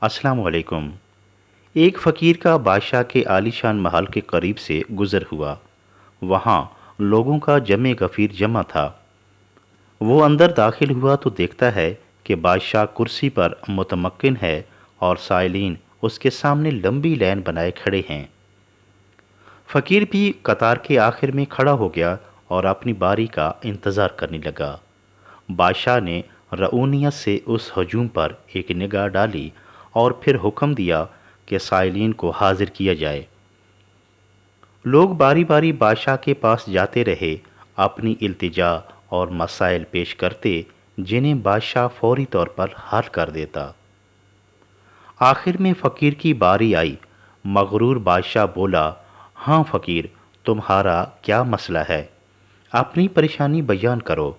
السلام علیکم۔ ایک فقیر کا بادشاہ کے عالیشان محل کے قریب سے گزر ہوا۔ وہاں لوگوں کا جمع غفیر جمع تھا۔ وہ اندر داخل ہوا تو دیکھتا ہے کہ بادشاہ کرسی پر متمکن ہے اور سائلین اس کے سامنے لمبی لین بنائے کھڑے ہیں۔ فقیر بھی قطار کے آخر میں کھڑا ہو گیا اور اپنی باری کا انتظار کرنے لگا۔ بادشاہ نے رعونیت سے اس ہجوم پر ایک نگاہ ڈالی اور پھر حکم دیا کہ سائلین کو حاضر کیا جائے۔ لوگ باری باری بادشاہ کے پاس جاتے رہے، اپنی التجا اور مسائل پیش کرتے جنہیں بادشاہ فوری طور پر حل کر دیتا۔ آخر میں فقیر کی باری آئی۔ مغرور بادشاہ بولا، ہاں فقیر، تمہارا کیا مسئلہ ہے؟ اپنی پریشانی بیان کرو۔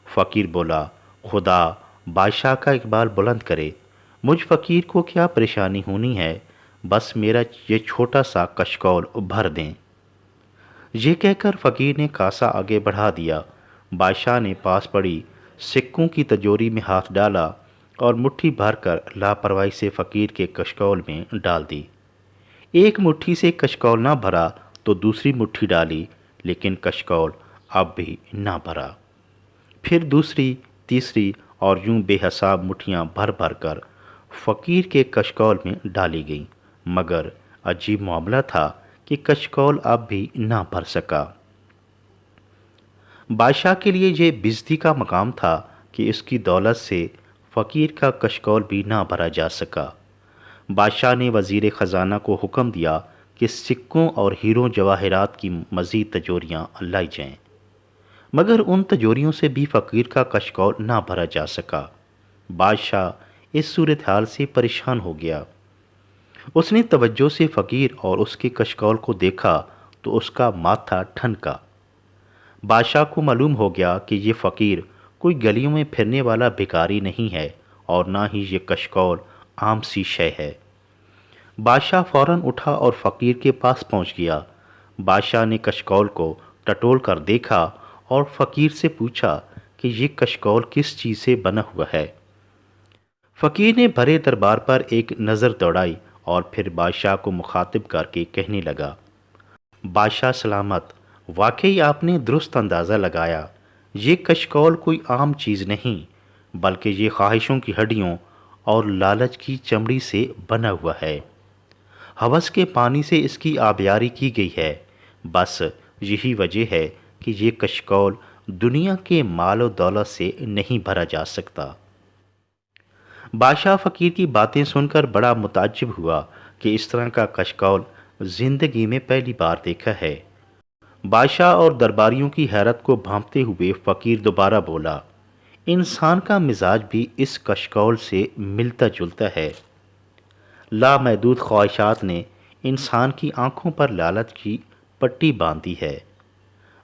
فقیر بولا، خدا بادشاہ کا اقبال بلند کرے، مجھ فقیر کو کیا پریشانی ہونی ہے، بس میرا یہ چھوٹا سا کشکول بھر دیں۔ یہ کہہ کر فقیر نے کاسا آگے بڑھا دیا۔ بادشاہ نے پاس پڑی سکوں کی تجوری میں ہاتھ ڈالا اور مٹھی بھر کر لاپرواہی سے فقیر کے کشکول میں ڈال دی۔ ایک مٹھی سے کشکول نہ بھرا تو دوسری مٹھی ڈالی، لیکن کشکول اب بھی نہ بھرا۔ پھر دوسری، تیسری اور یوں بے حساب مٹھیاں بھر بھر کر فقیر کے کشکول میں ڈالی گئیں، مگر عجیب معاملہ تھا کہ کشکول اب بھی نہ بھر سکا۔ بادشاہ کے لیے یہ بزدلی کا مقام تھا کہ اس کی دولت سے فقیر کا کشکول بھی نہ بھرا جا سکا۔ بادشاہ نے وزیر خزانہ کو حکم دیا کہ سکوں اور ہیروں جواہرات کی مزید تجوریاں لائی جائیں، مگر ان تجوریوں سے بھی فقیر کا کشکول نہ بھرا جا سکا۔ بادشاہ اس صورتحال سے پریشان ہو گیا۔ اس نے توجہ سے فقیر اور اس کے کشکول کو دیکھا تو اس کا ماتھا ٹھنکا۔ بادشاہ کو معلوم ہو گیا کہ یہ فقیر کوئی گلیوں میں پھرنے والا بھکاری نہیں ہے اور نہ ہی یہ کشکول عام سی شے ہے۔ بادشاہ فوراً اٹھا اور فقیر کے پاس پہنچ گیا۔ بادشاہ نے کشکول کو ٹٹول کر دیکھا اور فقیر سے پوچھا کہ یہ کشکول کس چیز سے بنا ہوا ہے۔ فقیر نے بھرے دربار پر ایک نظر دوڑائی اور پھر بادشاہ کو مخاطب کر کے کہنے لگا، بادشاہ سلامت، واقعی آپ نے درست اندازہ لگایا، یہ کشکول کوئی عام چیز نہیں، بلکہ یہ خواہشوں کی ہڈیوں اور لالچ کی چمڑی سے بنا ہوا ہے۔ ہوس کے پانی سے اس کی آبیاری کی گئی ہے۔ بس یہی وجہ ہے کہ یہ کشکول دنیا کے مال و دولت سے نہیں بھرا جا سکتا۔ بادشاہ فقیر کی باتیں سن کر بڑا متعجب ہوا کہ اس طرح کا کشکول زندگی میں پہلی بار دیکھا ہے۔ بادشاہ اور درباریوں کی حیرت کو بھانپتے ہوئے فقیر دوبارہ بولا، انسان کا مزاج بھی اس کشکول سے ملتا جلتا ہے۔ لامحدود خواہشات نے انسان کی آنکھوں پر لالچ کی پٹی باندھی ہے۔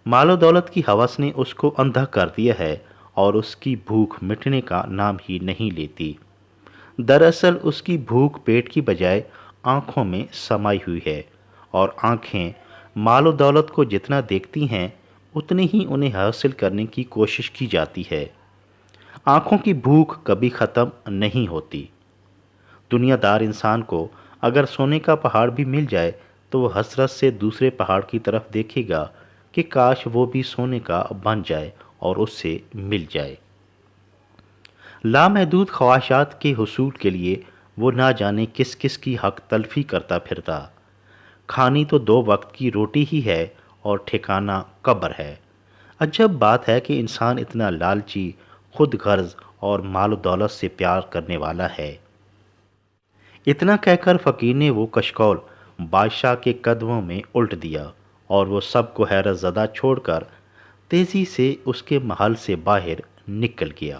مال و دولت کی ہوس نے اس کو اندھا کر دیا ہے اور اس کی بھوک مٹنے کا نام ہی نہیں لیتی۔ دراصل اس کی بھوک پیٹ کی بجائے آنکھوں میں سمائی ہوئی ہے، اور آنکھیں مال و دولت کو جتنا دیکھتی ہیں اتنی ہی انہیں حاصل کرنے کی کوشش کی جاتی ہے۔ آنکھوں کی بھوک کبھی ختم نہیں ہوتی۔ دنیا دار انسان کو اگر سونے کا پہاڑ بھی مل جائے تو وہ حسرت سے دوسرے پہاڑ کی طرف دیکھے گا کہ کاش وہ بھی سونے کا بن جائے اور اس سے مل جائے۔ لامحدود خواہشات کے حصول کے لیے وہ نہ جانے کس کس کی حق تلفی کرتا پھرتا۔ کھانی تو 2 وقت کی روٹی ہی ہے اور ٹھکانہ قبر ہے۔ عجب بات ہے کہ انسان اتنا لالچی، خود غرض اور مال و دولت سے پیار کرنے والا ہے۔ اتنا کہہ کر فقیر نے وہ کشکول بادشاہ کے قدموں میں الٹ دیا اور وہ سب کو حیرت زدہ چھوڑ کر تیزی سے اس کے محل سے باہر نکل گیا۔